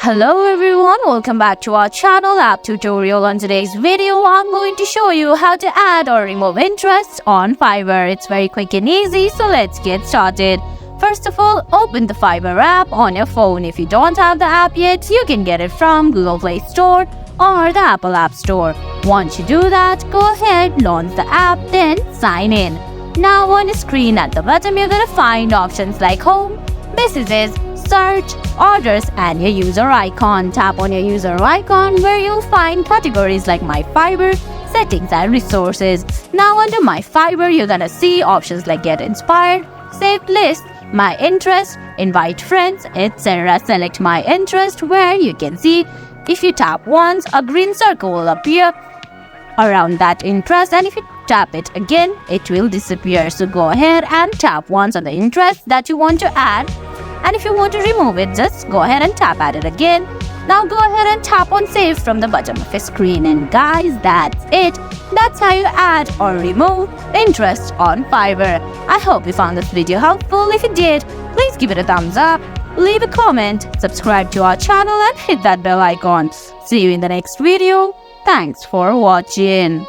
Hello everyone, welcome back to our channel app tutorial. On today's video, I'm going to show you how to add or remove interest on Fiverr. It's very quick and easy, so let's get started. First of all, open the Fiverr app on your phone. If you don't have the app yet, you can get it from Google Play Store or the Apple App Store. Once you do that, go ahead, launch the app, then sign in. Now on the screen at the bottom, you're gonna find options like Home, Messages, Search, Orders, and your user icon. Tap on your user icon where you'll find categories like My Fiverr, Settings, and Resources. Now under My Fiverr, you're gonna see options like Get Inspired, Saved List, My Interest, Invite Friends, etc. Select My Interest where you can see if you tap once, a green circle will appear around that interest, and if you tap it again, it will disappear. So go ahead and tap once on the interest that you want to add, and if you want to remove it, just go ahead and tap at it again. Now go ahead and tap on save from the bottom of your screen, and guys, that's it. That's how you add or remove interest on Fiverr. I hope you found this video helpful. If you did, please give it a thumbs up, leave a comment, subscribe to our channel, and hit that bell icon. See you in the next video. Thanks for watching.